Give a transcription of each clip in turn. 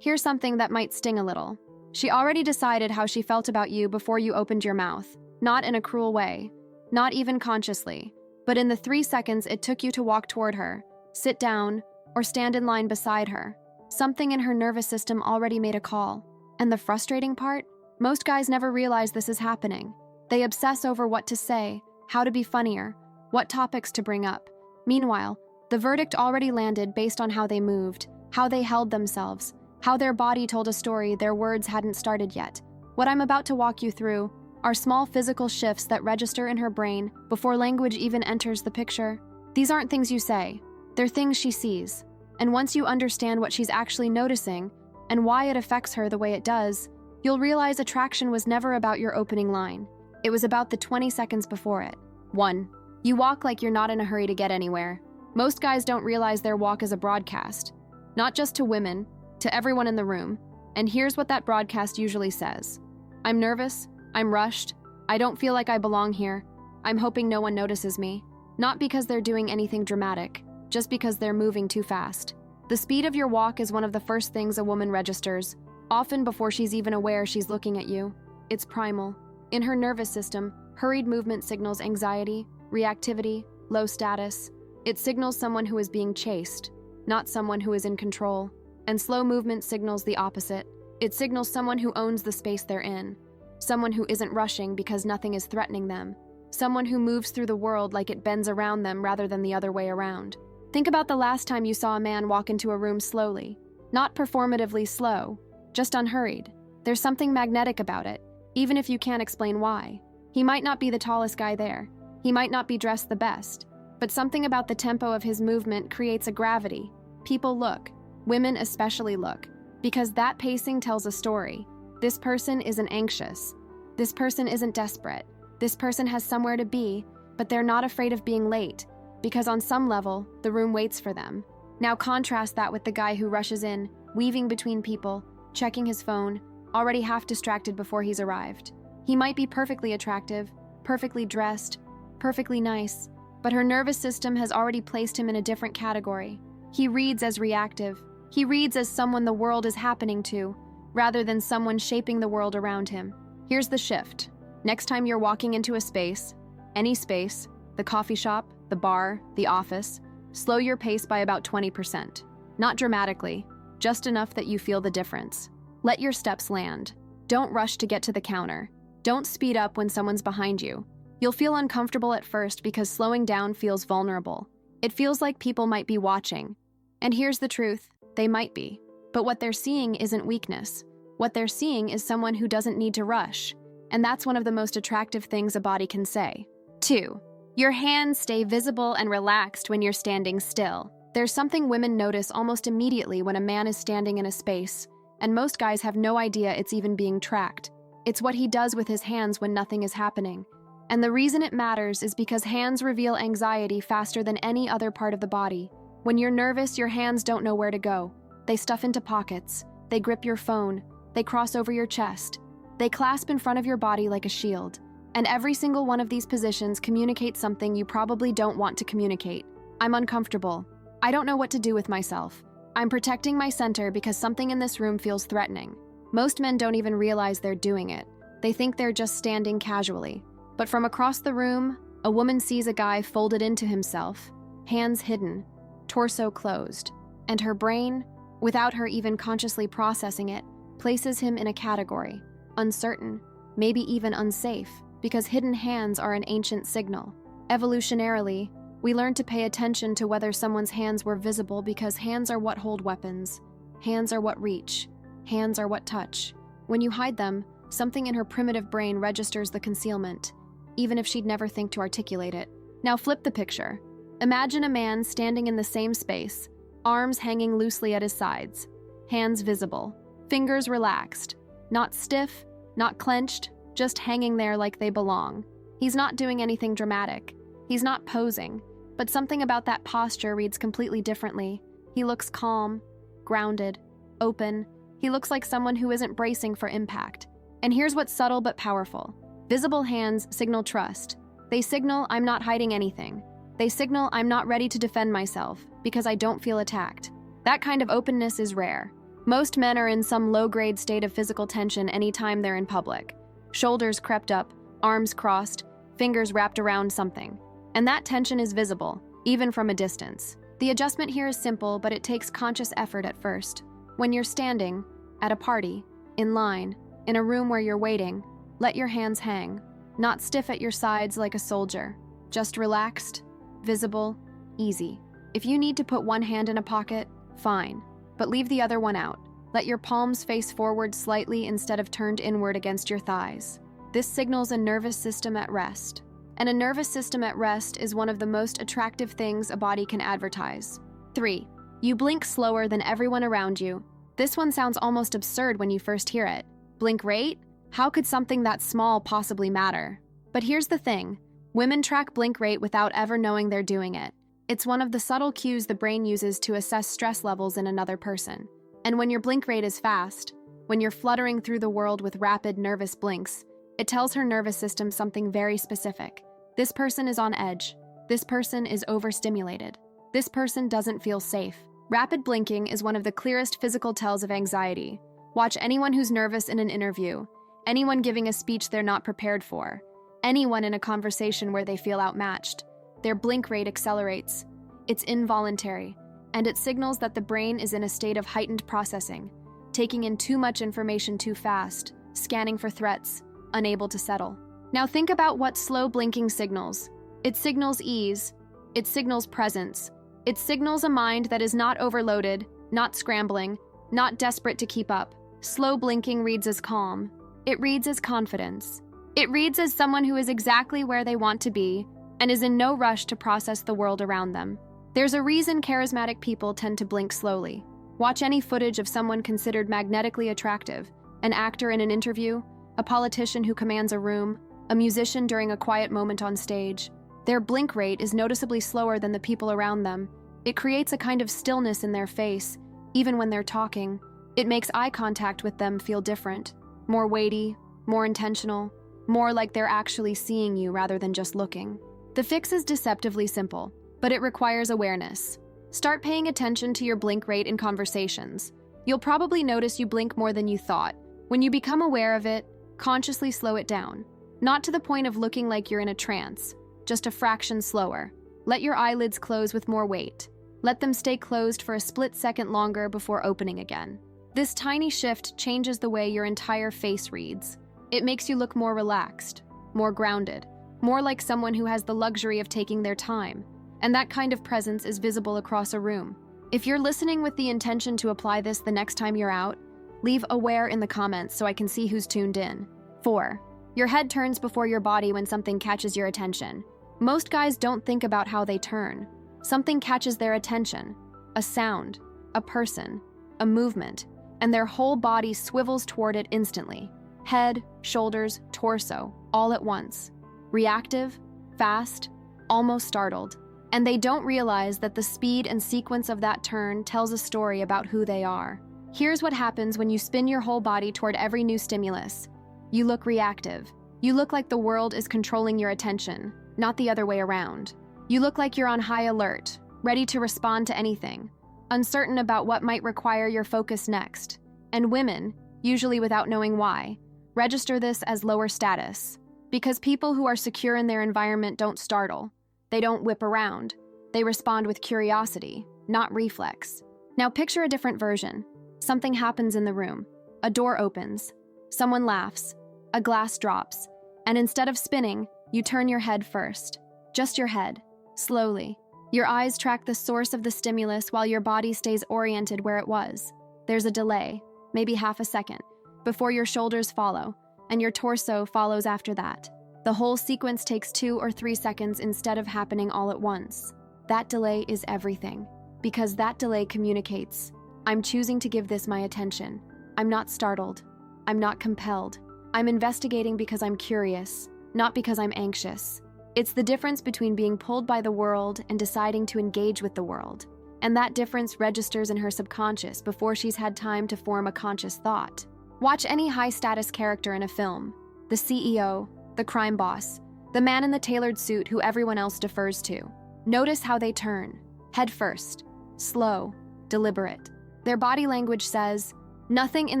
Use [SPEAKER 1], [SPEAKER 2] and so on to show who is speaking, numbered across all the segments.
[SPEAKER 1] Here's something that might sting a little. She already decided how she felt about you before you opened your mouth, not in a cruel way, not even consciously, but in the 3 seconds it took you to walk toward her, sit down, or stand in line beside her. Something in her nervous system already made a call. And the frustrating part? Most guys never realize this is happening. They obsess over what to say, how to be funnier, what topics to bring up. Meanwhile, the verdict already landed based on how they moved, how they held themselves, how their body told a story their words hadn't started yet. What I'm about to walk you through are small physical shifts that register in her brain before language even enters the picture. These aren't things you say, they're things she sees. And once you understand what she's actually noticing and why it affects her the way it does, you'll realize attraction was never about your opening line. It was about the 20 seconds before it. 1. You walk like you're not in a hurry to get anywhere. Most guys don't realize their walk is a broadcast. Not just to women, to everyone in the room. And here's what that broadcast usually says. I'm nervous, I'm rushed, I don't feel like I belong here, I'm hoping no one notices me. Not because they're doing anything dramatic, just because they're moving too fast. The speed of your walk is one of the first things a woman registers, often before she's even aware she's looking at you. It's primal. In her nervous system, hurried movement signals anxiety, reactivity, low status. It signals someone who is being chased, not someone who is in control. And slow movement signals the opposite. It signals someone who owns the space they're in, someone who isn't rushing because nothing is threatening them, someone who moves through the world like it bends around them rather than the other way around. Think about the last time you saw a man walk into a room slowly, not performatively slow, just unhurried. There's something magnetic about it, even if you can't explain why. He might not be the tallest guy there, he might not be dressed the best, but something about the tempo of his movement creates a gravity. People look, women especially look, because that pacing tells a story. This person isn't anxious. This person isn't desperate. This person has somewhere to be, but they're not afraid of being late, because on some level, the room waits for them. Now contrast that with the guy who rushes in, weaving between people, checking his phone, already half distracted before he's arrived. He might be perfectly attractive, perfectly dressed, perfectly nice, but her nervous system has already placed him in a different category. He reads as reactive. He reads as someone the world is happening to, rather than someone shaping the world around him. Here's the shift. Next time you're walking into a space, any space, the coffee shop, the bar, the office, slow your pace by about 20%. Not dramatically, just enough that you feel the difference. Let your steps land. Don't rush to get to the counter. Don't speed up when someone's behind you. You'll feel uncomfortable at first because slowing down feels vulnerable. It feels like people might be watching. And here's the truth, they might be. But what they're seeing isn't weakness. What they're seeing is someone who doesn't need to rush. And that's one of the most attractive things a body can say. 2. Your hands stay visible and relaxed when you're standing still. There's something women notice almost immediately when a man is standing in a space, and most guys have no idea it's even being tracked. It's what he does with his hands when nothing is happening. And the reason it matters is because hands reveal anxiety faster than any other part of the body. When you're nervous, your hands don't know where to go. They stuff into pockets. They grip your phone. They cross over your chest. They clasp in front of your body like a shield. And every single one of these positions communicates something you probably don't want to communicate. I'm uncomfortable. I don't know what to do with myself. I'm protecting my center because something in this room feels threatening. Most men don't even realize they're doing it. They think they're just standing casually. But from across the room, a woman sees a guy folded into himself, hands hidden, torso closed, and her brain, without her even consciously processing it, places him in a category, uncertain, maybe even unsafe, because hidden hands are an ancient signal. Evolutionarily, we learned to pay attention to whether someone's hands were visible because hands are what hold weapons, hands are what reach, hands are what touch. When you hide them, something in her primitive brain registers the concealment, even if she'd never think to articulate it. Now flip the picture. Imagine a man standing in the same space, arms hanging loosely at his sides, hands visible, fingers relaxed, not stiff, not clenched, just hanging there like they belong. He's not doing anything dramatic. He's not posing, but something about that posture reads completely differently. He looks calm, grounded, open. He looks like someone who isn't bracing for impact. And here's what's subtle but powerful. Visible hands signal trust. They signal I'm not hiding anything. They signal I'm not ready to defend myself because I don't feel attacked. That kind of openness is rare. Most men are in some low-grade state of physical tension anytime they're in public. Shoulders crept up, arms crossed, fingers wrapped around something. And that tension is visible, even from a distance. The adjustment here is simple, but it takes conscious effort at first. When you're standing, at a party, in line, in a room where you're waiting, let your hands hang, not stiff at your sides like a soldier. Just relaxed, visible, easy. If you need to put one hand in a pocket, fine, but leave the other one out. Let your palms face forward slightly instead of turned inward against your thighs. This signals a nervous system at rest. And a nervous system at rest is one of the most attractive things a body can advertise. 3. You blink slower than everyone around you. This one sounds almost absurd when you first hear it. Blink rate? How could something that small possibly matter? But here's the thing. Women track blink rate without ever knowing they're doing it. It's one of the subtle cues the brain uses to assess stress levels in another person. And when your blink rate is fast, when you're fluttering through the world with rapid, nervous blinks, it tells her nervous system something very specific. This person is on edge. This person is overstimulated. This person doesn't feel safe. Rapid blinking is one of the clearest physical tells of anxiety. Watch anyone who's nervous in an interview, anyone giving a speech they're not prepared for, anyone in a conversation where they feel outmatched. Their blink rate accelerates. It's involuntary, and it signals that the brain is in a state of heightened processing, taking in too much information too fast, scanning for threats, unable to settle. Now think about what slow blinking signals. It signals ease. It signals presence. It signals a mind that is not overloaded, not scrambling, not desperate to keep up. Slow blinking reads as calm. It reads as confidence. It reads as someone who is exactly where they want to be and is in no rush to process the world around them. There's a reason charismatic people tend to blink slowly. Watch any footage of someone considered magnetically attractive, an actor in an interview, a politician who commands a room, a musician during a quiet moment on stage. Their blink rate is noticeably slower than the people around them. It creates a kind of stillness in their face, even when they're talking. It makes eye contact with them feel different, more weighty, more intentional, more like they're actually seeing you rather than just looking. The fix is deceptively simple, but it requires awareness. Start paying attention to your blink rate in conversations. You'll probably notice you blink more than you thought. When you become aware of it, consciously slow it down. Not to the point of looking like you're in a trance, just a fraction slower. Let your eyelids close with more weight. Let them stay closed for a split second longer before opening again. This tiny shift changes the way your entire face reads. It makes you look more relaxed, more grounded, more like someone who has the luxury of taking their time. And that kind of presence is visible across a room. If you're listening with the intention to apply this the next time you're out, leave aware in the comments so I can see who's tuned in. 4. Your head turns before your body when something catches your attention. Most guys don't think about how they turn. Something catches their attention. A sound, a person, a movement, and their whole body swivels toward it instantly. Head, shoulders, torso, all at once. Reactive, fast, almost startled. And they don't realize that the speed and sequence of that turn tells a story about who they are. Here's what happens when you spin your whole body toward every new stimulus. You look reactive. You look like the world is controlling your attention, not the other way around. You look like you're on high alert, ready to respond to anything, uncertain about what might require your focus next. And women, usually without knowing why, register this as lower status. Because people who are secure in their environment don't startle. They don't whip around. They respond with curiosity, not reflex. Now picture a different version. Something happens in the room. A door opens. Someone laughs. A glass drops. And instead of spinning, you turn your head first. Just your head. Slowly. Your eyes track the source of the stimulus while your body stays oriented where it was. There's a delay, maybe half a second, before your shoulders follow, and your torso follows after that. The whole sequence takes 2 or 3 seconds instead of happening all at once. That delay is everything, because that delay communicates. I'm choosing to give this my attention. I'm not startled. I'm not compelled. I'm investigating because I'm curious, not because I'm anxious. It's the difference between being pulled by the world and deciding to engage with the world. And that difference registers in her subconscious before she's had time to form a conscious thought. Watch any high-status character in a film. The CEO, the crime boss, the man in the tailored suit who everyone else defers to. Notice how they turn. Head first. Slow. Deliberate. Their body language says, Nothing in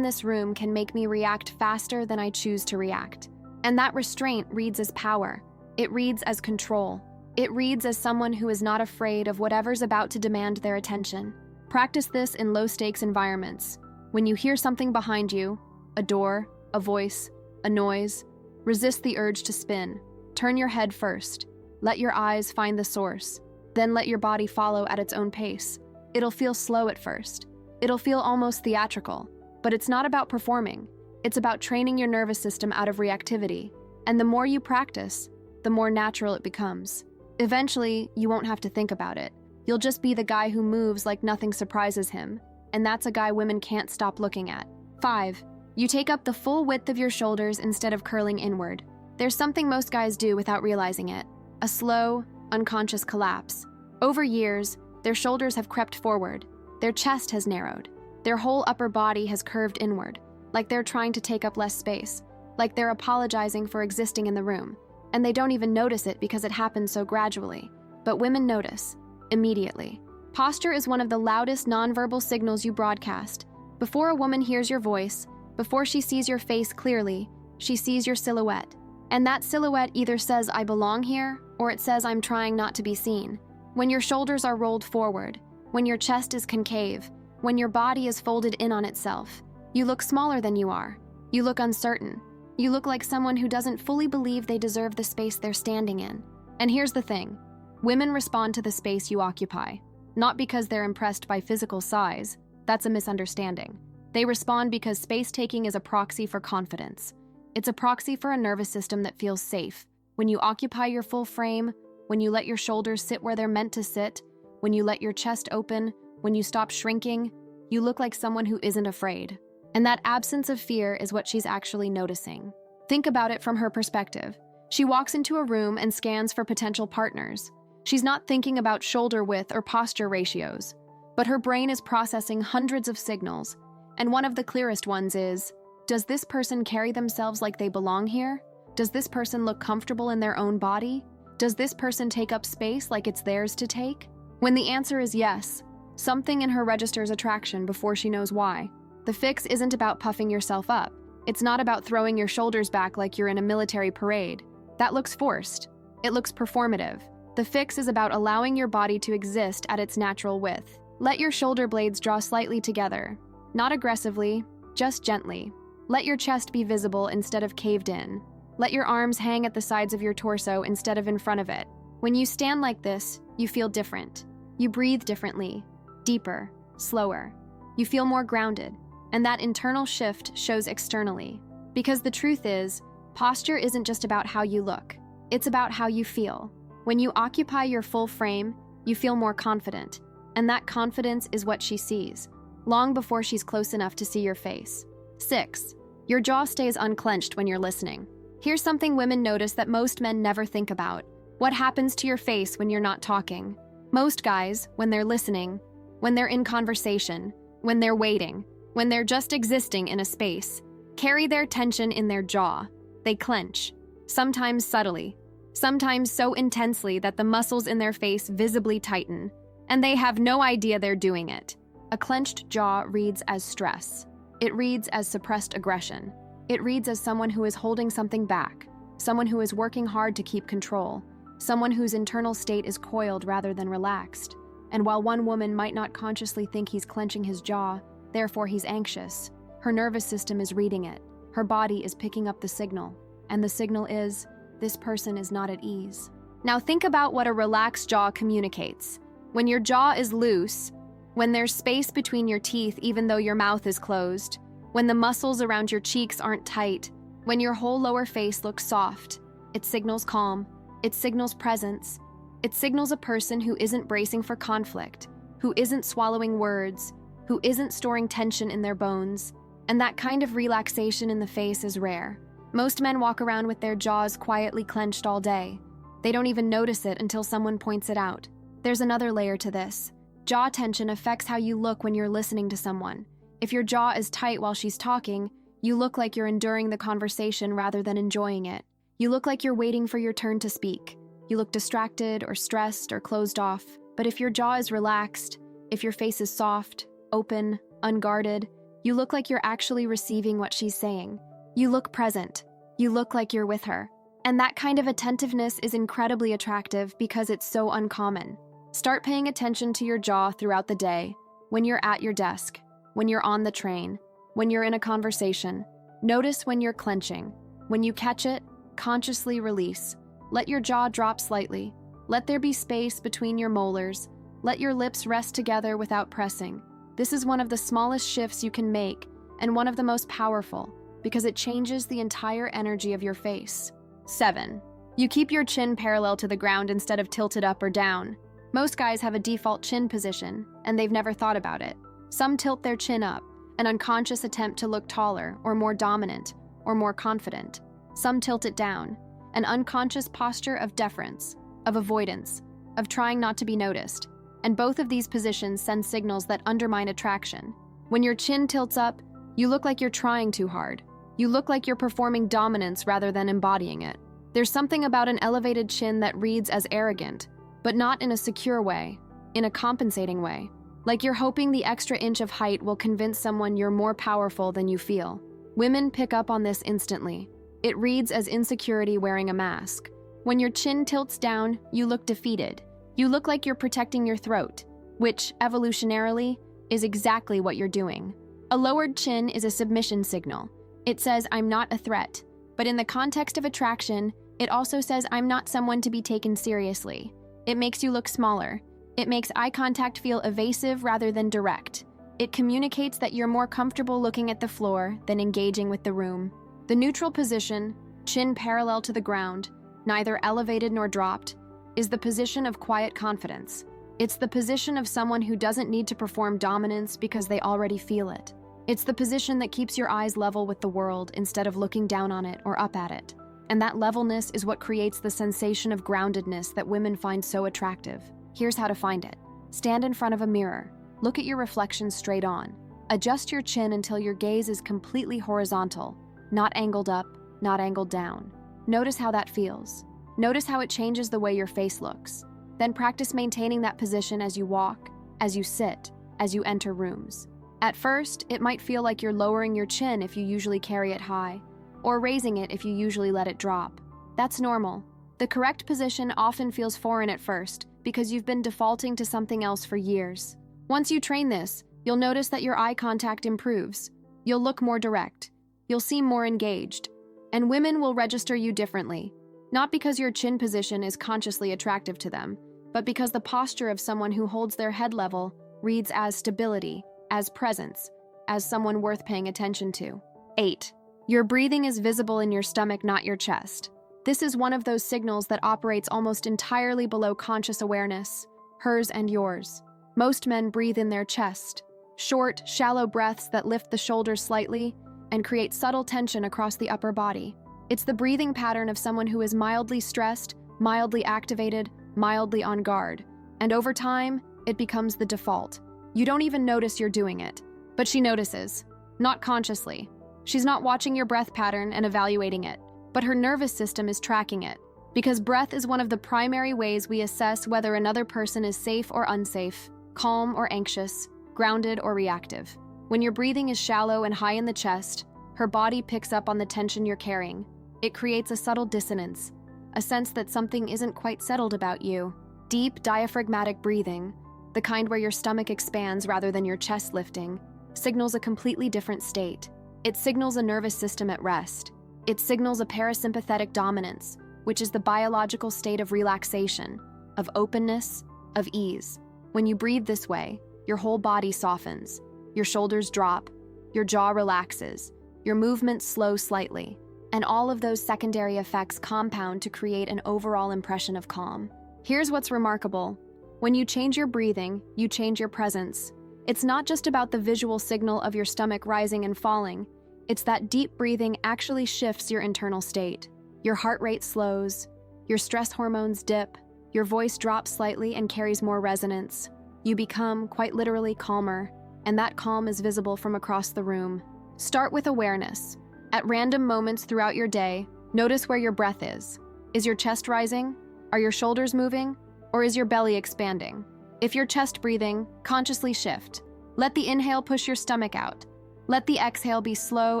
[SPEAKER 1] this room can make me react faster than I choose to react. And that restraint reads as power. It reads as control. It reads as someone who is not afraid of whatever's about to demand their attention. Practice this in low-stakes environments. When you hear something behind you, a door, a voice, a noise, resist the urge to spin. Turn your head first. Let your eyes find the source. Then let your body follow at its own pace. It'll feel slow at first. It'll feel almost theatrical. But it's not about performing. It's about training your nervous system out of reactivity. And the more you practice, the more natural it becomes. Eventually, you won't have to think about it. You'll just be the guy who moves like nothing surprises him. And that's a guy women can't stop looking at. 5. You take up the full width of your shoulders instead of curling inward. There's something most guys do without realizing it. A slow, unconscious collapse. Over years, their shoulders have crept forward. Their chest has narrowed. Their whole upper body has curved inward, like they're trying to take up less space, like they're apologizing for existing in the room. And they don't even notice it because it happens so gradually. But women notice, immediately. Posture is one of the loudest nonverbal signals you broadcast. Before a woman hears your voice, before she sees your face clearly, she sees your silhouette. And that silhouette either says, "I belong here," or it says, "I'm trying not to be seen." When your shoulders are rolled forward, when your chest is concave, when your body is folded in on itself, you look smaller than you are. You look uncertain. You look like someone who doesn't fully believe they deserve the space they're standing in. And here's the thing. Women respond to the space you occupy, not because they're impressed by physical size. That's a misunderstanding. They respond because space-taking is a proxy for confidence. It's a proxy for a nervous system that feels safe. When you occupy your full frame, when you let your shoulders sit where they're meant to sit, when you let your chest open, when you stop shrinking, you look like someone who isn't afraid. And that absence of fear is what she's actually noticing. Think about it from her perspective. She walks into a room and scans for potential partners. She's not thinking about shoulder width or posture ratios, but her brain is processing hundreds of signals. And one of the clearest ones is, does this person carry themselves like they belong here? Does this person look comfortable in their own body? Does this person take up space like it's theirs to take? When the answer is yes, something in her registers attraction before she knows why. The fix isn't about puffing yourself up. It's not about throwing your shoulders back like you're in a military parade. That looks forced. It looks performative. The fix is about allowing your body to exist at its natural width. Let your shoulder blades draw slightly together. Not aggressively, just gently. Let your chest be visible instead of caved in. Let your arms hang at the sides of your torso instead of in front of it. When you stand like this, you feel different. You breathe differently, deeper, slower. You feel more grounded, and that internal shift shows externally. Because the truth is, posture isn't just about how you look. It's about how you feel. When you occupy your full frame, you feel more confident, and that confidence is what she sees, long before she's close enough to see your face. 6. Your jaw stays unclenched when you're listening. Here's something women notice that most men never think about. What happens to your face when you're not talking? Most guys, when they're listening, when they're in conversation, when they're waiting, when they're just existing in a space, carry their tension in their jaw. They clench, sometimes subtly, sometimes so intensely that the muscles in their face visibly tighten, and they have no idea they're doing it. A clenched jaw reads as stress. It reads as suppressed aggression. It reads as someone who is holding something back, someone who is working hard to keep control, someone whose internal state is coiled rather than relaxed. And while one woman might not consciously think he's clenching his jaw, therefore he's anxious, her nervous system is reading it. Her body is picking up the signal. And the signal is, this person is not at ease. Now think about what a relaxed jaw communicates. When your jaw is loose, when there's space between your teeth even though your mouth is closed, when the muscles around your cheeks aren't tight, when your whole lower face looks soft, it signals calm, it signals presence, it signals a person who isn't bracing for conflict, who isn't swallowing words, who isn't storing tension in their bones. And that kind of relaxation in the face is rare. Most men walk around with their jaws quietly clenched all day. They don't even notice it until someone points it out. There's another layer to this. Jaw tension affects how you look when you're listening to someone. If your jaw is tight while she's talking, you look like you're enduring the conversation rather than enjoying it. You look like you're waiting for your turn to speak. You look distracted or stressed or closed off. But if your jaw is relaxed, if your face is soft, open, unguarded, You look like you're actually receiving what she's saying. You look present. You look like you're with her. And that kind of attentiveness is incredibly attractive because it's so uncommon. Start paying attention to your jaw throughout the day, when you're at your desk, when you're on the train, when you're in a conversation. Notice when you're clenching. When you catch it, consciously release. Let your jaw drop slightly. Let there be space between your molars. Let your lips rest together without pressing. This is one of the smallest shifts you can make and one of the most powerful because it changes the entire energy of your face. 7. You keep your chin parallel to the ground instead of tilted up or down. Most guys have a default chin position, and they've never thought about it. Some tilt their chin up, an unconscious attempt to look taller or more dominant or more confident. Some tilt it down, an unconscious posture of deference, of avoidance, of trying not to be noticed. And both of these positions send signals that undermine attraction. When your chin tilts up, you look like you're trying too hard. You look like you're performing dominance rather than embodying it. There's something about an elevated chin that reads as arrogant, but not in a secure way, in a compensating way. Like you're hoping the extra inch of height will convince someone you're more powerful than you feel. Women pick up on this instantly. It reads as insecurity wearing a mask. When your chin tilts down, you look defeated. You look like you're protecting your throat, which, evolutionarily, is exactly what you're doing. A lowered chin is a submission signal. It says, I'm not a threat. But in the context of attraction, it also says I'm not someone to be taken seriously. It makes you look smaller. It makes eye contact feel evasive rather than direct. It communicates that you're more comfortable looking at the floor than engaging with the room. The neutral position, chin parallel to the ground, neither elevated nor dropped, is the position of quiet confidence. It's the position of someone who doesn't need to perform dominance because they already feel it. It's the position that keeps your eyes level with the world instead of looking down on it or up at it. And that levelness is what creates the sensation of groundedness that women find so attractive. Here's how to find it. Stand in front of a mirror. Look at your reflection straight on. Adjust your chin until your gaze is completely horizontal, not angled up, not angled down. Notice how that feels. Notice how it changes the way your face looks. Then practice maintaining that position as you walk, as you sit, as you enter rooms. At first, it might feel like you're lowering your chin if you usually carry it high, or raising it if you usually let it drop. That's normal. The correct position often feels foreign at first because you've been defaulting to something else for years. Once you train this, you'll notice that your eye contact improves. You'll look more direct. You'll seem more engaged. And women will register you differently, not because your chin position is consciously attractive to them, but because the posture of someone who holds their head level reads as stability, as presence, as someone worth paying attention to. 8. Your breathing is visible in your stomach, not your chest. This is one of those signals that operates almost entirely below conscious awareness, hers and yours. Most men breathe in their chest, short, shallow breaths that lift the shoulders slightly and create subtle tension across the upper body. It's the breathing pattern of someone who is mildly stressed, mildly activated, mildly on guard. And over time, it becomes the default. You don't even notice you're doing it, but she notices, not consciously. She's not watching your breath pattern and evaluating it, but her nervous system is tracking it, because breath is one of the primary ways we assess whether another person is safe or unsafe, calm or anxious, grounded or reactive. When your breathing is shallow and high in the chest, her body picks up on the tension you're carrying. It creates a subtle dissonance, a sense that something isn't quite settled about you. Deep diaphragmatic breathing, the kind where your stomach expands rather than your chest lifting, signals a completely different state. It signals a nervous system at rest. It signals a parasympathetic dominance, which is the biological state of relaxation, of openness, of ease. When you breathe this way, your whole body softens, your shoulders drop, your jaw relaxes, your movements slow slightly, and all of those secondary effects compound to create an overall impression of calm. Here's what's remarkable. When you change your breathing, you change your presence. It's not just about the visual signal of your stomach rising and falling. It's that deep breathing actually shifts your internal state. Your heart rate slows, your stress hormones dip, your voice drops slightly and carries more resonance. You become, quite literally, calmer, and that calm is visible from across the room. Start with awareness. At random moments throughout your day, notice where your breath is. Is your chest rising? Are your shoulders moving? Or is your belly expanding? If you're chest breathing, consciously shift. Let the inhale push your stomach out. Let the exhale be slow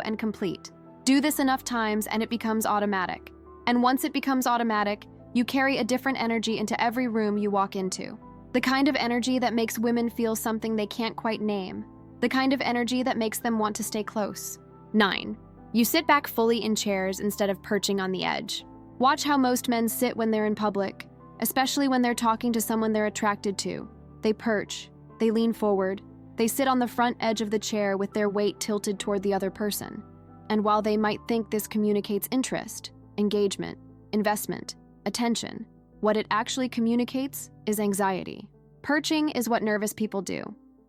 [SPEAKER 1] and complete. Do this enough times and it becomes automatic. And once it becomes automatic, you carry a different energy into every room you walk into. The kind of energy that makes women feel something they can't quite name. The kind of energy that makes them want to stay close. 9. You sit back fully in chairs instead of perching on the edge. Watch how most men sit when they're in public, especially when they're talking to someone they're attracted to. They perch, they lean forward, they sit on the front edge of the chair with their weight tilted toward the other person. And while they might think this communicates interest, engagement, investment, attention, what it actually communicates is anxiety. Perching is what nervous people do.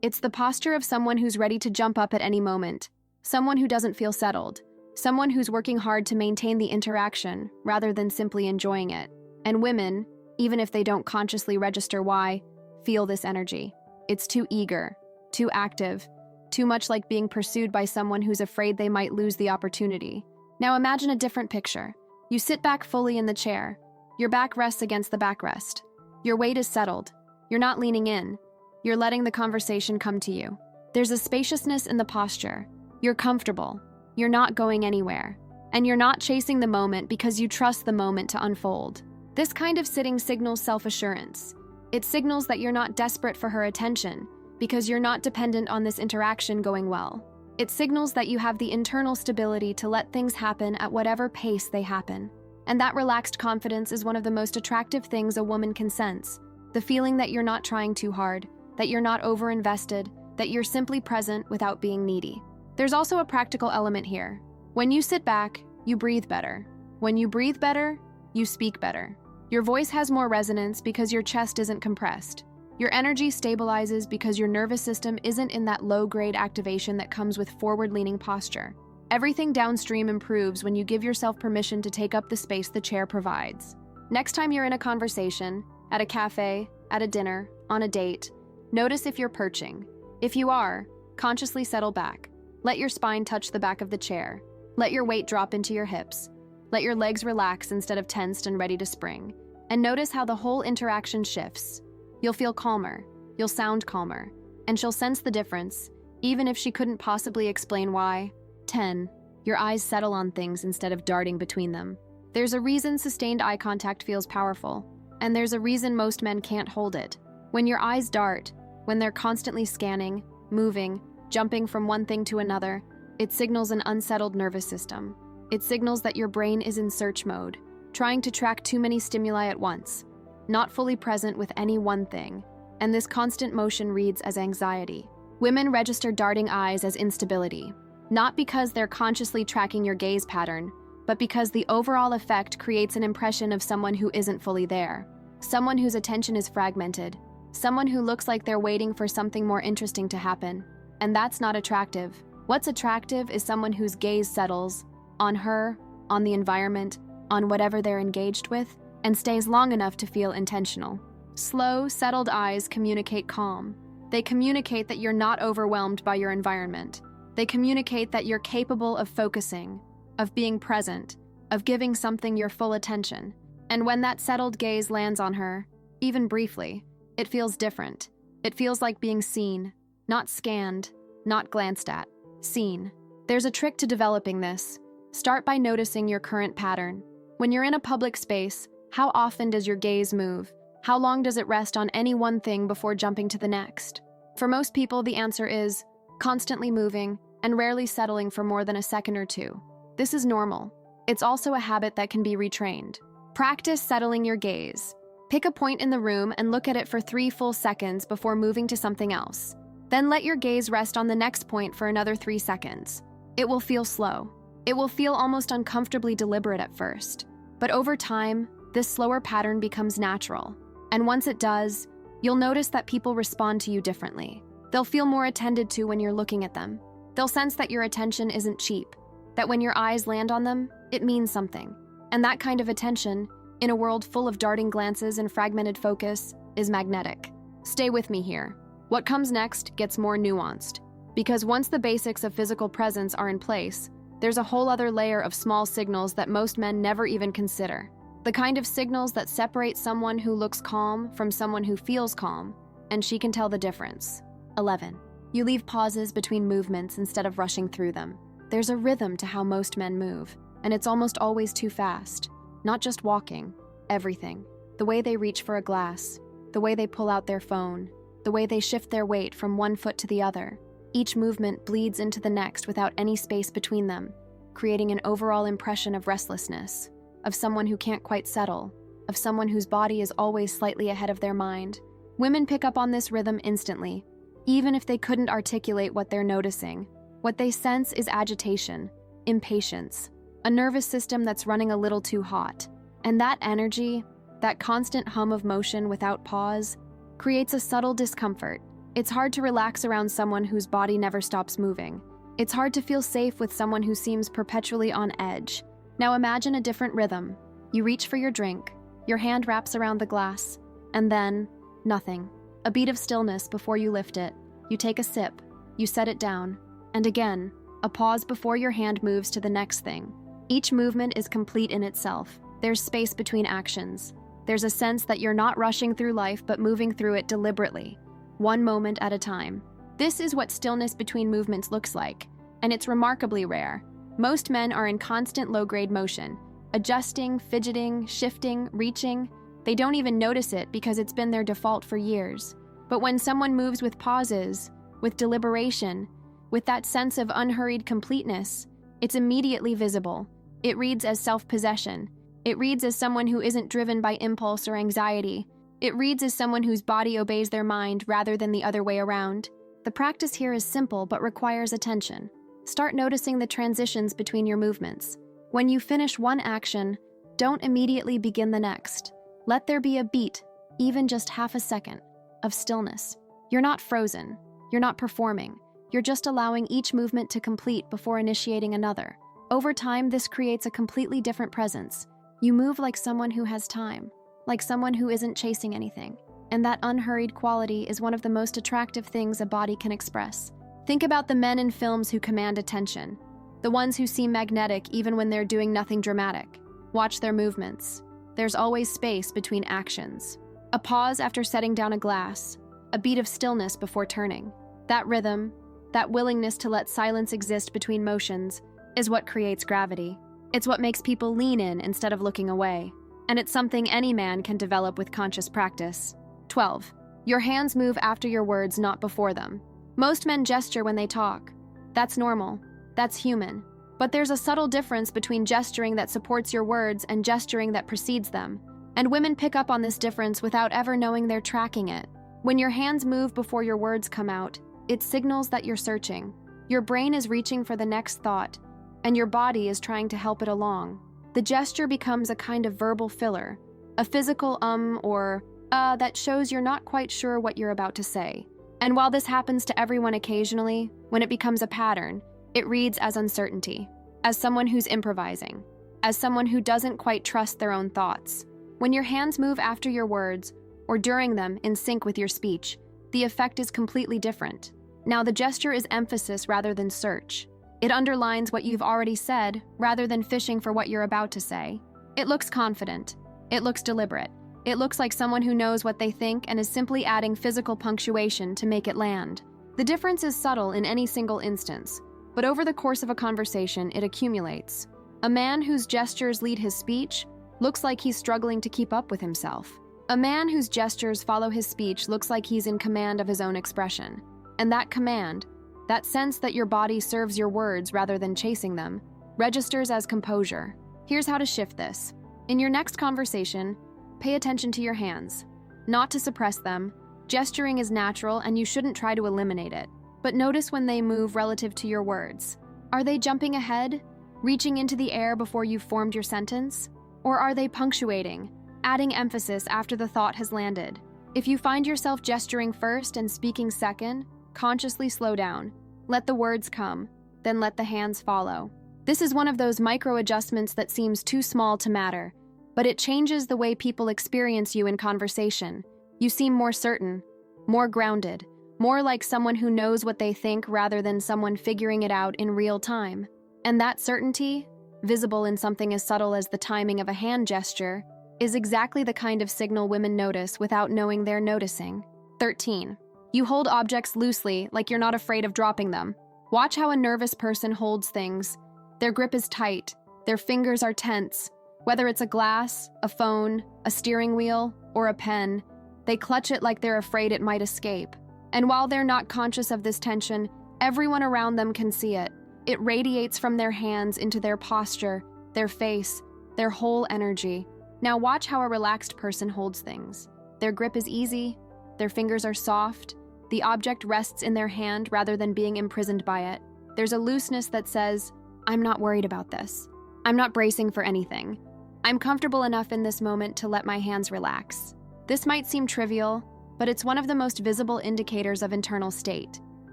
[SPEAKER 1] It's the posture of someone who's ready to jump up at any moment, someone who doesn't feel settled, someone who's working hard to maintain the interaction rather than simply enjoying it. And women, even if they don't consciously register why, feel this energy. It's too eager, too active, too much like being pursued by someone who's afraid they might lose the opportunity. Now imagine a different picture. You sit back fully in the chair. Your back rests against the backrest. Your weight is settled. You're not leaning in. You're letting the conversation come to you. There's a spaciousness in the posture. You're comfortable. You're not going anywhere. And you're not chasing the moment because you trust the moment to unfold. This kind of sitting signals self-assurance. It signals that you're not desperate for her attention because you're not dependent on this interaction going well. It signals that you have the internal stability to let things happen at whatever pace they happen. And that relaxed confidence is one of the most attractive things a woman can sense. The feeling that you're not trying too hard, that you're not over-invested, that you're simply present without being needy. There's also a practical element here. When you sit back, you breathe better. When you breathe better, you speak better. Your voice has more resonance because your chest isn't compressed. Your energy stabilizes because your nervous system isn't in that low-grade activation that comes with forward-leaning posture. Everything downstream improves when you give yourself permission to take up the space the chair provides. Next time you're in a conversation, at a cafe, at a dinner, on a date, notice if you're perching. If you are, consciously settle back. Let your spine touch the back of the chair. Let your weight drop into your hips. Let your legs relax instead of tensed and ready to spring. And notice how the whole interaction shifts. You'll feel calmer. You'll sound calmer. And she'll sense the difference, even if she couldn't possibly explain why. 10. Your eyes settle on things instead of darting between them. There's a reason sustained eye contact feels powerful, and there's a reason most men can't hold it. When your eyes dart, when they're constantly scanning, moving, jumping from one thing to another, it signals an unsettled nervous system. It signals that your brain is in search mode, trying to track too many stimuli at once, not fully present with any one thing, and this constant motion reads as anxiety. Women register darting eyes as instability, not because they're consciously tracking your gaze pattern, but because the overall effect creates an impression of someone who isn't fully there, someone whose attention is fragmented, someone who looks like they're waiting for something more interesting to happen. And that's not attractive. What's attractive is someone whose gaze settles on her, on the environment, on whatever they're engaged with, and stays long enough to feel intentional. Slow, settled eyes communicate calm. They communicate that you're not overwhelmed by your environment. They communicate that you're capable of focusing, of being present, of giving something your full attention. And when that settled gaze lands on her, even briefly, it feels different. It feels like being seen, not scanned, not glanced at, seen. There's a trick to developing this. Start by noticing your current pattern. When you're in a public space, how often does your gaze move? How long does it rest on any one thing before jumping to the next? For most people, the answer is constantly moving and rarely settling for more than a second or two. This is normal. It's also a habit that can be retrained. Practice settling your gaze. Pick a point in the room and look at it for 3 full seconds before moving to something else. Then let your gaze rest on the next point for another 3 seconds. It will feel slow. It will feel almost uncomfortably deliberate at first. But over time, this slower pattern becomes natural. And once it does, you'll notice that people respond to you differently. They'll feel more attended to when you're looking at them. They'll sense that your attention isn't cheap, that when your eyes land on them, it means something. And that kind of attention, in a world full of darting glances and fragmented focus, is magnetic. Stay with me here. What comes next gets more nuanced, because once the basics of physical presence are in place, there's a whole other layer of small signals that most men never even consider. The kind of signals that separate someone who looks calm from someone who feels calm, and she can tell the difference. 11. You leave pauses between movements instead of rushing through them. There's a rhythm to how most men move, and it's almost always too fast. Not just walking, everything. The way they reach for a glass, the way they pull out their phone, the way they shift their weight from one foot to the other. Each movement bleeds into the next without any space between them, creating an overall impression of restlessness, of someone who can't quite settle, of someone whose body is always slightly ahead of their mind. Women pick up on this rhythm instantly, even if they couldn't articulate what they're noticing. What they sense is agitation, impatience, a nervous system that's running a little too hot. And that energy, that constant hum of motion without pause, creates a subtle discomfort. It's hard to relax around someone whose body never stops moving. It's hard to feel safe with someone who seems perpetually on edge. Now imagine a different rhythm. You reach for your drink, your hand wraps around the glass, and then, nothing. A beat of stillness before you lift it. You take a sip, you set it down, and again, a pause before your hand moves to the next thing. Each movement is complete in itself. There's space between actions. There's a sense that you're not rushing through life but moving through it deliberately, one moment at a time. This is what stillness between movements looks like, and it's remarkably rare. Most men are in constant low-grade motion, adjusting, fidgeting, shifting, reaching. They don't even notice it because it's been their default for years. But when someone moves with pauses, with deliberation, with that sense of unhurried completeness, it's immediately visible. It reads as self-possession. It reads as someone who isn't driven by impulse or anxiety. It reads as someone whose body obeys their mind rather than the other way around. The practice here is simple but requires attention. Start noticing the transitions between your movements. When you finish one action, don't immediately begin the next. Let there be a beat, even just half a second, of stillness. You're not frozen. You're not performing. You're just allowing each movement to complete before initiating another. Over time, this creates a completely different presence. You move like someone who has time, like someone who isn't chasing anything. And that unhurried quality is one of the most attractive things a body can express. Think about the men in films who command attention, the ones who seem magnetic even when they're doing nothing dramatic. Watch their movements. There's always space between actions. A pause after setting down a glass, a beat of stillness before turning. That rhythm, that willingness to let silence exist between motions, is what creates gravity. It's what makes people lean in instead of looking away. And it's something any man can develop with conscious practice. 12. Your hands move after your words, not before them. Most men gesture when they talk. That's normal. That's human. But there's a subtle difference between gesturing that supports your words and gesturing that precedes them. And women pick up on this difference without ever knowing they're tracking it. When your hands move before your words come out, it signals that you're searching. Your brain is reaching for the next thought, and your body is trying to help it along. The gesture becomes a kind of verbal filler, a physical or that shows you're not quite sure what you're about to say. And while this happens to everyone occasionally, when it becomes a pattern, it reads as uncertainty, as someone who's improvising, as someone who doesn't quite trust their own thoughts. When your hands move after your words, or during them in sync with your speech, the effect is completely different. Now the gesture is emphasis rather than search. It underlines what you've already said rather than fishing for what you're about to say. It looks confident. It looks deliberate. It looks like someone who knows what they think and is simply adding physical punctuation to make it land. The difference is subtle in any single instance, but over the course of a conversation, it accumulates. A man whose gestures lead his speech looks like he's struggling to keep up with himself. A man whose gestures follow his speech looks like he's in command of his own expression. And that command, that sense that your body serves your words rather than chasing them, registers as composure. Here's how to shift this. In your next conversation, pay attention to your hands. Not to suppress them. Gesturing is natural and you shouldn't try to eliminate it. But notice when they move relative to your words. Are they jumping ahead, reaching into the air before you've formed your sentence? Or are they punctuating, adding emphasis after the thought has landed? If you find yourself gesturing first and speaking second, consciously slow down. Let the words come, then let the hands follow. This is one of those micro adjustments that seems too small to matter, but it changes the way people experience you in conversation. You seem more certain, more grounded, more like someone who knows what they think rather than someone figuring it out in real time. And that certainty, visible in something as subtle as the timing of a hand gesture, is exactly the kind of signal women notice without knowing they're noticing. 13. You hold objects loosely, like you're not afraid of dropping them. Watch how a nervous person holds things. Their grip is tight. Their fingers are tense. Whether it's a glass, a phone, a steering wheel, or a pen, they clutch it like they're afraid it might escape. And while they're not conscious of this tension, everyone around them can see it. It radiates from their hands into their posture, their face, their whole energy. Now watch how a relaxed person holds things. Their grip is easy, their fingers are soft, the object rests in their hand rather than being imprisoned by it. There's a looseness that says, I'm not worried about this. I'm not bracing for anything. I'm comfortable enough in this moment to let my hands relax. This might seem trivial, but it's one of the most visible indicators of internal state.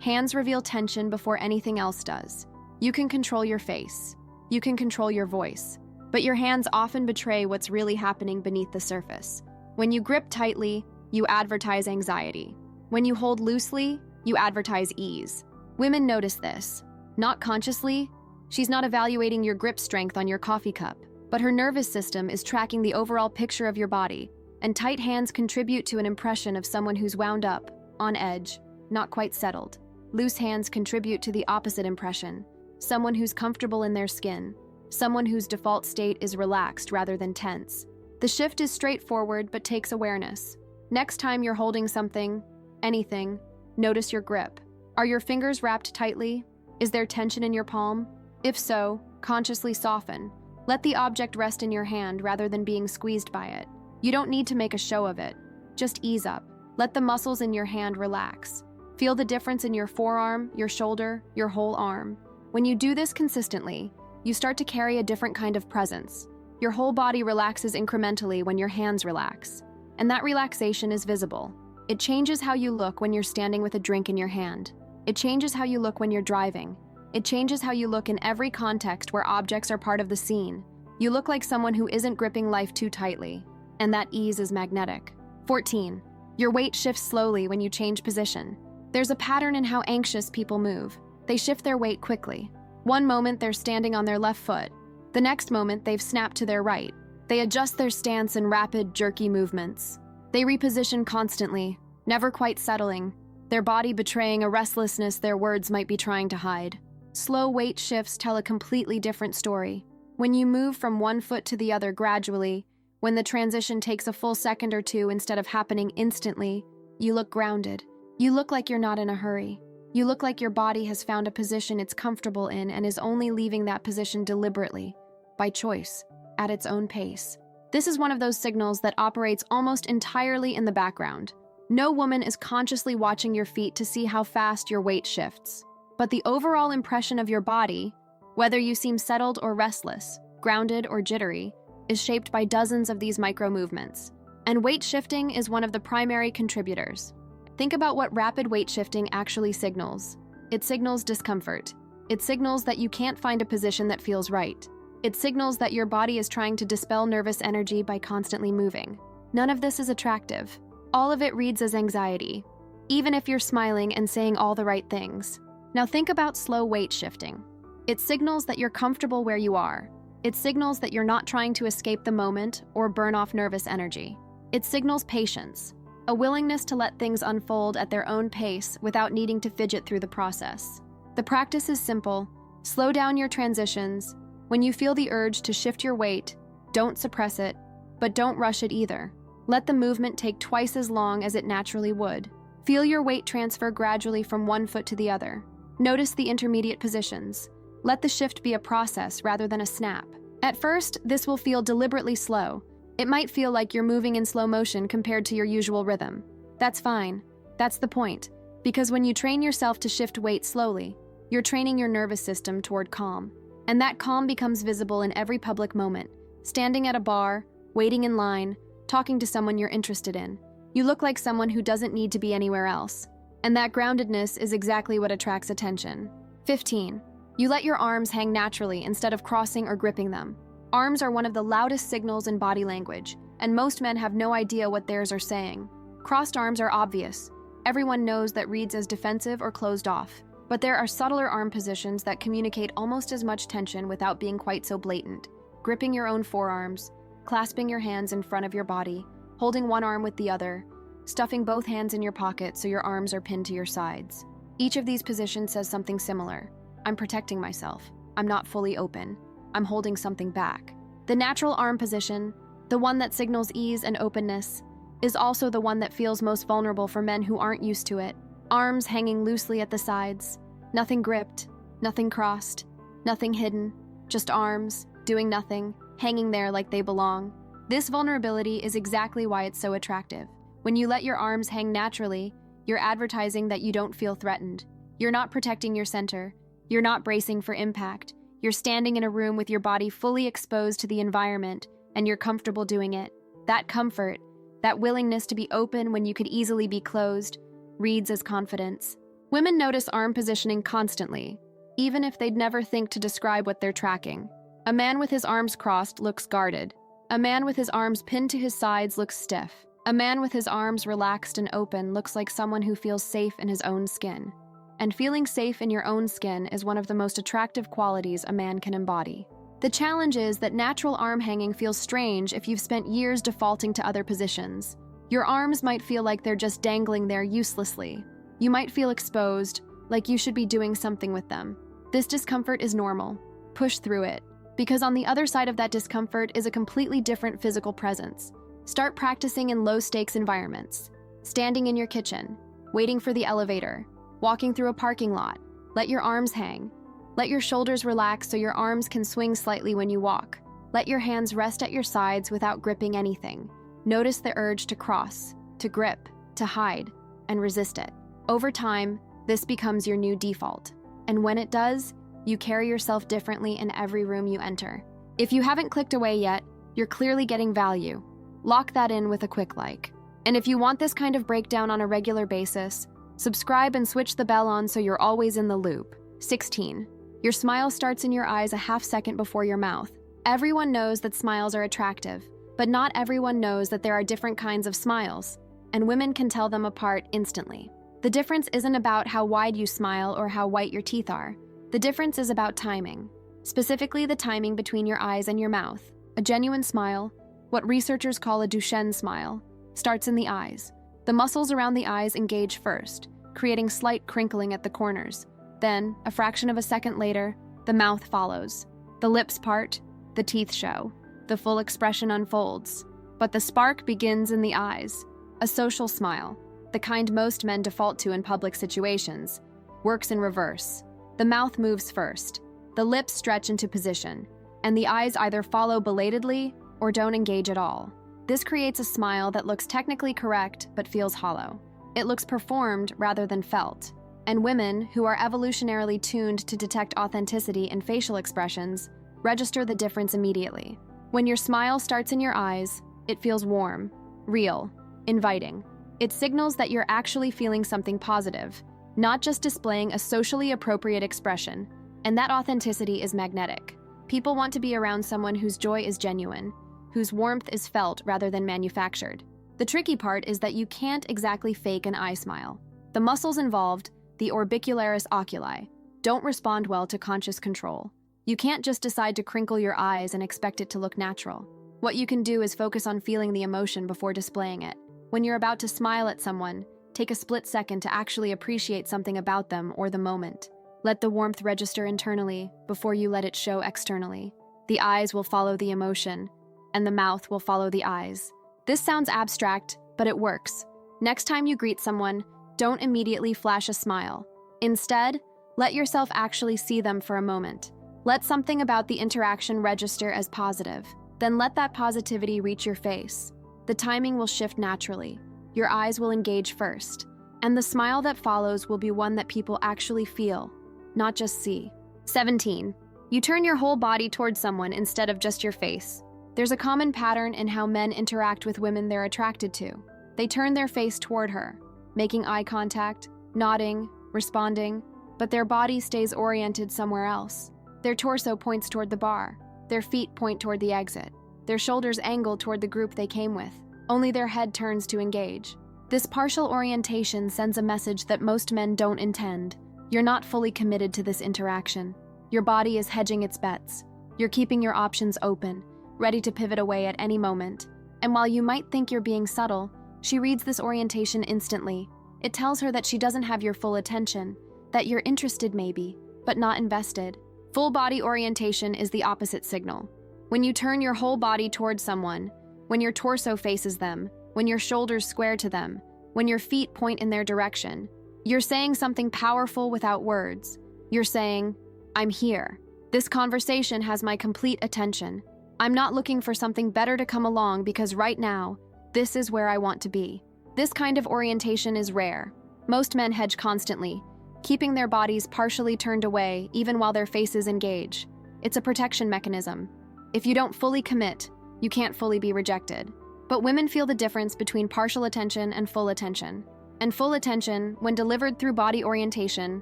[SPEAKER 1] Hands reveal tension before anything else does. You can control your face. You can control your voice. But your hands often betray what's really happening beneath the surface. When you grip tightly, you advertise anxiety. When you hold loosely, you advertise ease. Women notice this. Not consciously, she's not evaluating your grip strength on your coffee cup, but her nervous system is tracking the overall picture of your body, and tight hands contribute to an impression of someone who's wound up, on edge, not quite settled. Loose hands contribute to the opposite impression, someone who's comfortable in their skin, someone whose default state is relaxed rather than tense. The shift is straightforward but takes awareness. Next time you're holding something, anything, notice your grip. Are your fingers wrapped tightly? Is there tension in your palm? If so, consciously soften. Let the object rest in your hand rather than being squeezed by it. You don't need to make a show of it. Just ease up. Let the muscles in your hand relax. Feel the difference in your forearm, your shoulder, your whole arm. When you do this consistently, you start to carry a different kind of presence. Your whole body relaxes incrementally when your hands relax. And that relaxation is visible. It changes how you look when you're standing with a drink in your hand. It changes how you look when you're driving. It changes how you look in every context where objects are part of the scene. You look like someone who isn't gripping life too tightly. And that ease is magnetic. 14. Your weight shifts slowly when you change position. There's a pattern in how anxious people move. They shift their weight quickly. One moment they're standing on their left foot. The next moment they've snapped to their right. They adjust their stance in rapid, jerky movements. They reposition constantly, never quite settling, their body betraying a restlessness their words might be trying to hide. Slow weight shifts tell a completely different story. When you move from one foot to the other gradually, when the transition takes a full second or two instead of happening instantly, you look grounded. You look like you're not in a hurry. You look like your body has found a position it's comfortable in and is only leaving that position deliberately, by choice, at its own pace. This is one of those signals that operates almost entirely in the background. No woman is consciously watching your feet to see how fast your weight shifts. But the overall impression of your body, whether you seem settled or restless, grounded or jittery, is shaped by dozens of these micro-movements. And weight shifting is one of the primary contributors. Think about what rapid weight shifting actually signals. It signals discomfort. It signals that you can't find a position that feels right. It signals that your body is trying to dispel nervous energy by constantly moving. None of this is attractive. All of it reads as anxiety, even if you're smiling and saying all the right things. Now think about slow weight shifting. It signals that you're comfortable where you are. It signals that you're not trying to escape the moment or burn off nervous energy. It signals patience, a willingness to let things unfold at their own pace without needing to fidget through the process. The practice is simple. Slow down your transitions. When you feel the urge to shift your weight, don't suppress it, but don't rush it either. Let the movement take twice as long as it naturally would. Feel your weight transfer gradually from one foot to the other. Notice the intermediate positions. Let the shift be a process rather than a snap. At first, this will feel deliberately slow. It might feel like you're moving in slow motion compared to your usual rhythm. That's fine. That's the point. Because when you train yourself to shift weight slowly, you're training your nervous system toward calm. And that calm becomes visible in every public moment. Standing at a bar, waiting in line, talking to someone you're interested in. You look like someone who doesn't need to be anywhere else. And that groundedness is exactly what attracts attention. 15. You let your arms hang naturally instead of crossing or gripping them. Arms are one of the loudest signals in body language, and most men have no idea what theirs are saying. Crossed arms are obvious. Everyone knows that reads as defensive or closed off. But there are subtler arm positions that communicate almost as much tension without being quite so blatant. Gripping your own forearms, clasping your hands in front of your body, holding one arm with the other, stuffing both hands in your pocket so your arms are pinned to your sides. Each of these positions says something similar. I'm protecting myself. I'm not fully open. I'm holding something back. The natural arm position, the one that signals ease and openness, is also the one that feels most vulnerable for men who aren't used to it. Arms hanging loosely at the sides, nothing gripped, nothing crossed, nothing hidden, just arms, doing nothing, hanging there like they belong. This vulnerability is exactly why it's so attractive. When you let your arms hang naturally, you're advertising that you don't feel threatened. You're not protecting your center. You're not bracing for impact. You're standing in a room with your body fully exposed to the environment, and you're comfortable doing it. That comfort, that willingness to be open when you could easily be closed, reads as confidence. Women notice arm positioning constantly, even if they'd never think to describe what they're tracking. A man with his arms crossed looks guarded. A man with his arms pinned to his sides looks stiff. A man with his arms relaxed and open looks like someone who feels safe in his own skin. And feeling safe in your own skin is one of the most attractive qualities a man can embody. The challenge is that natural arm hanging feels strange if you've spent years defaulting to other positions. Your arms might feel like they're just dangling there uselessly. You might feel exposed, like you should be doing something with them. This discomfort is normal. Push through it, because on the other side of that discomfort is a completely different physical presence. Start practicing in low-stakes environments. Standing in your kitchen, waiting for the elevator, walking through a parking lot. Let your arms hang. Let your shoulders relax so your arms can swing slightly when you walk. Let your hands rest at your sides without gripping anything. Notice the urge to cross, to grip, to hide, and resist it. Over time, this becomes your new default. And when it does, you carry yourself differently in every room you enter. If you haven't clicked away yet, you're clearly getting value. Lock that in with a quick like. And if you want this kind of breakdown on a regular basis, subscribe and switch the bell on so you're always in the loop. 16. Your smile starts in your eyes a half second before your mouth. Everyone knows that smiles are attractive, but not everyone knows that there are different kinds of smiles, and women can tell them apart instantly. The difference isn't about how wide you smile or how white your teeth are. The difference is about timing, specifically the timing between your eyes and your mouth. A genuine smile, what researchers call a Duchenne smile, starts in the eyes. The muscles around the eyes engage first, creating slight crinkling at the corners. Then, a fraction of a second later, the mouth follows. The lips part, the teeth show. The full expression unfolds. But the spark begins in the eyes. A social smile, the kind most men default to in public situations, works in reverse. The mouth moves first. The lips stretch into position, and the eyes either follow belatedly or don't engage at all. This creates a smile that looks technically correct but feels hollow. It looks performed rather than felt. And women, who are evolutionarily tuned to detect authenticity in facial expressions, register the difference immediately. When your smile starts in your eyes, it feels warm, real, inviting. It signals that you're actually feeling something positive, not just displaying a socially appropriate expression, and that authenticity is magnetic. People want to be around someone whose joy is genuine, whose warmth is felt rather than manufactured. The tricky part is that you can't exactly fake an eye smile. The muscles involved, the orbicularis oculi, don't respond well to conscious control. You can't just decide to crinkle your eyes and expect it to look natural. What you can do is focus on feeling the emotion before displaying it. When you're about to smile at someone, take a split second to actually appreciate something about them or the moment. Let the warmth register internally before you let it show externally. The eyes will follow the emotion, and the mouth will follow the eyes. This sounds abstract, but it works. Next time you greet someone, don't immediately flash a smile. Instead, let yourself actually see them for a moment. Let something about the interaction register as positive. Then let that positivity reach your face. The timing will shift naturally. Your eyes will engage first, and the smile that follows will be one that people actually feel, not just see. 17. You turn your whole body towards someone instead of just your face. There's a common pattern in how men interact with women they're attracted to. They turn their face toward her, making eye contact, nodding, responding, but their body stays oriented somewhere else. Their torso points toward the bar. Their feet point toward the exit. Their shoulders angle toward the group they came with. Only their head turns to engage. This partial orientation sends a message that most men don't intend. You're not fully committed to this interaction. Your body is hedging its bets. You're keeping your options open, ready to pivot away at any moment. And while you might think you're being subtle, She reads this orientation instantly. It tells her that she doesn't have your full attention, that you're interested maybe, but not invested. Full body orientation is the opposite signal. When you turn your whole body towards someone, when your torso faces them, when your shoulders square to them, when your feet point in their direction, you're saying something powerful without words. You're saying, I'm here. This conversation has my complete attention. I'm not looking for something better to come along because right now, this is where I want to be. This kind of orientation is rare. Most men hedge constantly, keeping their bodies partially turned away even while their faces engage. It's a protection mechanism. If you don't fully commit, you can't fully be rejected. But women feel the difference between partial attention and full attention. And full attention, when delivered through body orientation,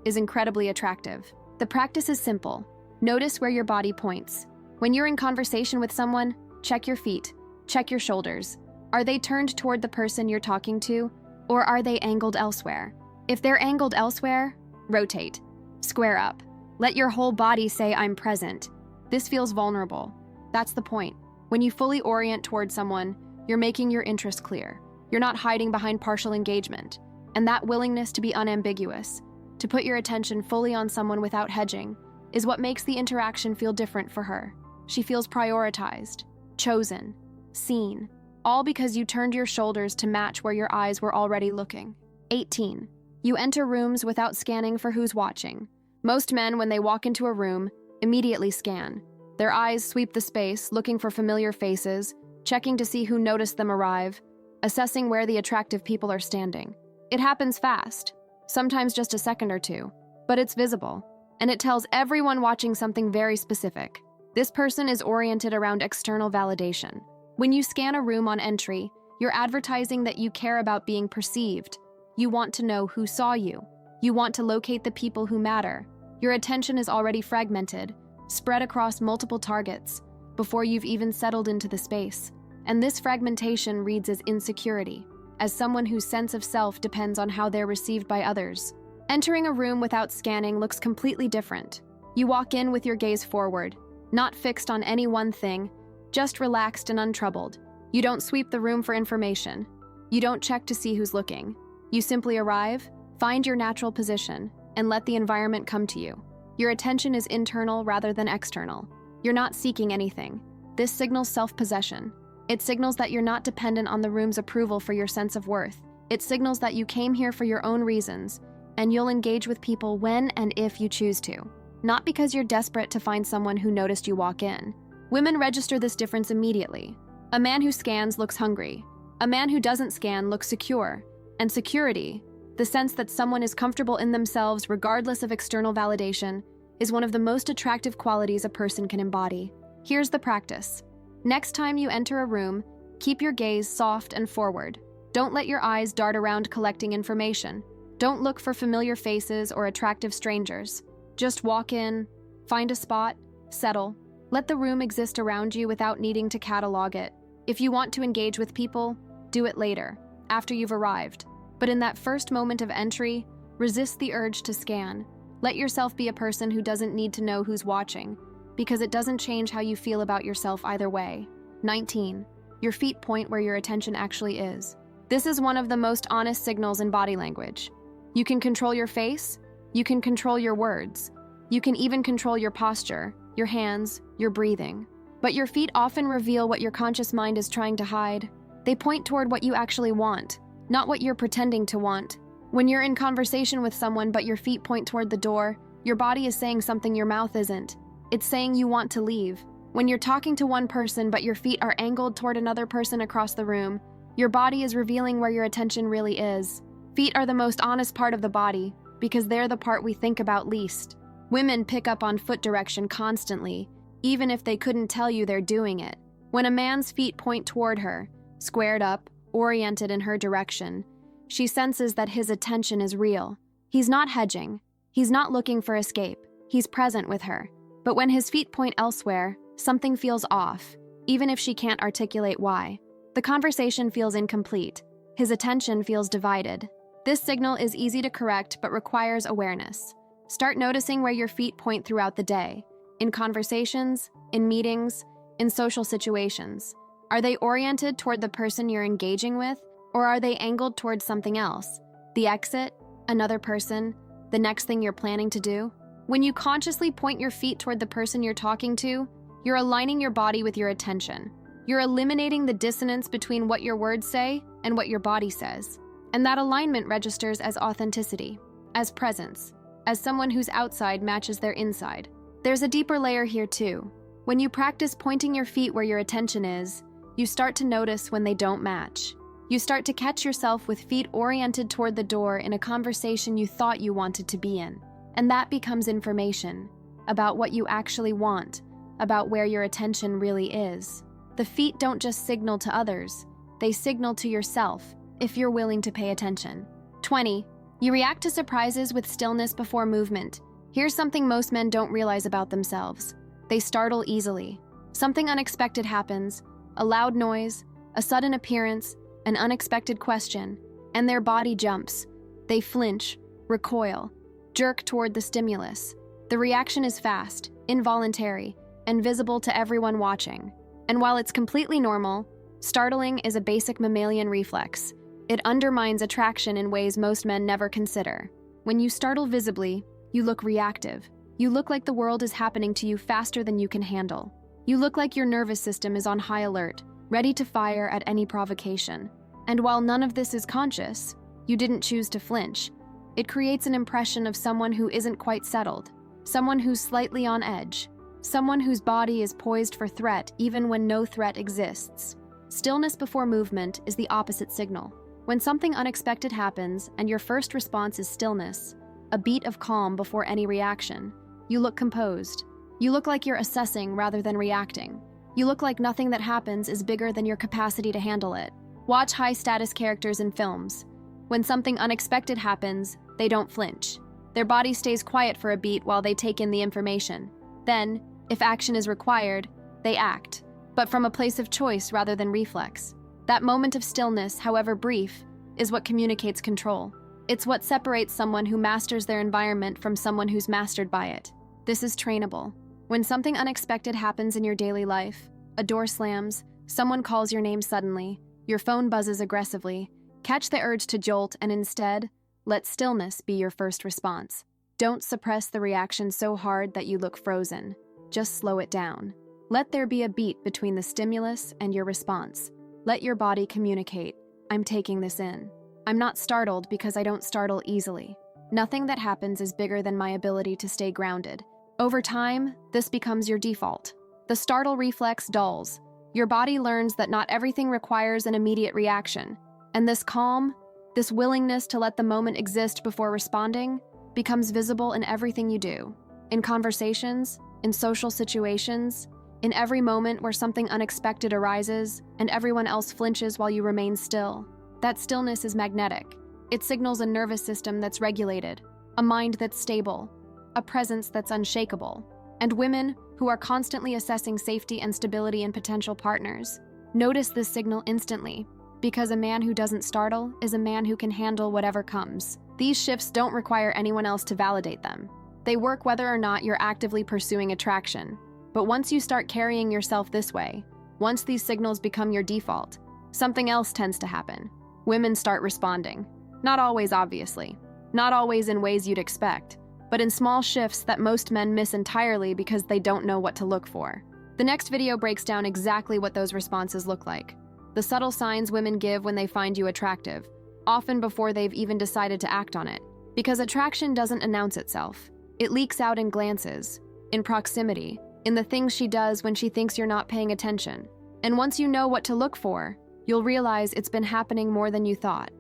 [SPEAKER 1] is incredibly attractive. The practice is simple. Notice where your body points. When you're in conversation with someone, check your feet, check your shoulders. Are they turned toward the person you're talking to, or are they angled elsewhere? If they're angled elsewhere, rotate. Square up. Let your whole body say, I'm present. This feels vulnerable. That's the point. When you fully orient toward someone, you're making your interest clear. You're not hiding behind partial engagement. And that willingness to be unambiguous, to put your attention fully on someone without hedging, is what makes the interaction feel different for her. She feels prioritized, chosen, seen, all because you turned your shoulders to match where your eyes were already looking. 18. You enter rooms without scanning for who's watching. Most men, when they walk into a room, immediately scan. Their eyes sweep the space, looking for familiar faces, checking to see who noticed them arrive, assessing where the attractive people are standing. It happens fast, sometimes just a second or two, but it's visible, and it tells everyone watching something very specific. This person is oriented around external validation. When you scan a room on entry, you're advertising that you care about being perceived. You want to know who saw you. You want to locate the people who matter. Your attention is already fragmented, spread across multiple targets, before you've even settled into the space. And this fragmentation reads as insecurity, as someone whose sense of self depends on how they're received by others. Entering a room without scanning looks completely different. You walk in with your gaze forward, not fixed on any one thing, just relaxed and untroubled. You don't sweep the room for information. You don't check to see who's looking. You simply arrive, find your natural position, and let the environment come to you. Your attention is internal rather than external. You're not seeking anything. This signals self-possession. It signals that you're not dependent on the room's approval for your sense of worth. It signals that you came here for your own reasons, and you'll engage with people when and if you choose to. Not because you're desperate to find someone who noticed you walk in. Women register this difference immediately. A man who scans looks hungry. A man who doesn't scan looks secure. And security, the sense that someone is comfortable in themselves regardless of external validation, is one of the most attractive qualities a person can embody. Here's the practice. Next time you enter a room, keep your gaze soft and forward. Don't let your eyes dart around collecting information. Don't look for familiar faces or attractive strangers. Just walk in, find a spot, settle. Let the room exist around you without needing to catalog it. If you want to engage with people, do it later, after you've arrived. But in that first moment of entry, resist the urge to scan. Let yourself be a person who doesn't need to know who's watching, because it doesn't change how you feel about yourself either way. 19. Your feet point where your attention actually is. This is one of the most honest signals in body language. You can control your face, you can control your words, you can even control your posture, your hands, your breathing. But your feet often reveal what your conscious mind is trying to hide. They point toward what you actually want, not what you're pretending to want. When you're in conversation with someone but your feet point toward the door, your body is saying something your mouth isn't. It's saying you want to leave. When you're talking to one person but your feet are angled toward another person across the room, your body is revealing where your attention really is. Feet are the most honest part of the body because they're the part we think about least. Women pick up on foot direction constantly, even if they couldn't tell you they're doing it. When a man's feet point toward her, squared up, oriented in her direction, she senses that his attention is real. He's not hedging. He's not looking for escape. He's present with her. But when his feet point elsewhere, something feels off, even if she can't articulate why. The conversation feels incomplete. His attention feels divided. This signal is easy to correct but requires awareness. Start noticing where your feet point throughout the day, in conversations, in meetings, in social situations. Are they oriented toward the person you're engaging with, Or are they angled towards something else? The exit? Another person? The next thing you're planning to do? When you consciously point your feet toward the person you're talking to, you're aligning your body with your attention. You're eliminating the dissonance between what your words say and what your body says. And that alignment registers as authenticity, as presence, as someone whose outside matches their inside. There's a deeper layer here too. When you practice pointing your feet where your attention is, you start to notice when they don't match. You start to catch yourself with feet oriented toward the door in a conversation you thought you wanted to be in. And that becomes information about what you actually want, about where your attention really is. The feet don't just signal to others, they signal to yourself if you're willing to pay attention. 20. You react to surprises with stillness before movement. Here's something most men don't realize about themselves. They startle easily. Something unexpected happens, a loud noise, a sudden appearance, an unexpected question, and their body jumps. They flinch, recoil, jerk toward the stimulus. The reaction is fast, involuntary, and visible to everyone watching. And while it's completely normal, startling is a basic mammalian reflex. It undermines attraction in ways most men never consider. When you startle visibly, you look reactive. You look like the world is happening to you faster than you can handle. You look like your nervous system is on high alert, ready to fire at any provocation. And while none of this is conscious, you didn't choose to flinch. It creates an impression of someone who isn't quite settled, someone who's slightly on edge, someone whose body is poised for threat even when no threat exists. Stillness before movement is the opposite signal. When something unexpected happens and your first response is stillness, a beat of calm before any reaction, you look composed. You look like you're assessing rather than reacting. You look like nothing that happens is bigger than your capacity to handle it. Watch high-status characters in films. When something unexpected happens, they don't flinch. Their body stays quiet for a beat while they take in the information. Then, if action is required, they act, but from a place of choice rather than reflex. That moment of stillness, however brief, is what communicates control. It's what separates someone who masters their environment from someone who's mastered by it. This is trainable. When something unexpected happens in your daily life, a door slams, someone calls your name suddenly, your phone buzzes aggressively, catch the urge to jolt and instead, let stillness be your first response. Don't suppress the reaction so hard that you look frozen. Just slow it down. Let there be a beat between the stimulus and your response. Let your body communicate, I'm taking this in. I'm not startled because I don't startle easily. Nothing that happens is bigger than my ability to stay grounded. Over time, this becomes your default. The startle reflex dulls. Your body learns that not everything requires an immediate reaction. And this calm, this willingness to let the moment exist before responding, becomes visible in everything you do. In conversations, in social situations, in every moment where something unexpected arises and everyone else flinches while you remain still. That stillness is magnetic. It signals a nervous system that's regulated, a mind that's stable, a presence that's unshakable. And women, who are constantly assessing safety and stability in potential partners, notice this signal instantly, because a man who doesn't startle is a man who can handle whatever comes. These shifts don't require anyone else to validate them. They work whether or not you're actively pursuing attraction. But once you start carrying yourself this way, once these signals become your default, something else tends to happen. Women start responding. Not always, obviously. Not always in ways you'd expect, but in small shifts that most men miss entirely because they don't know what to look for. The next video breaks down exactly what those responses look like. The subtle signs women give when they find you attractive, often before they've even decided to act on it. Because attraction doesn't announce itself. It leaks out in glances, in proximity, in the things she does when she thinks you're not paying attention. And once you know what to look for, you'll realize it's been happening more than you thought.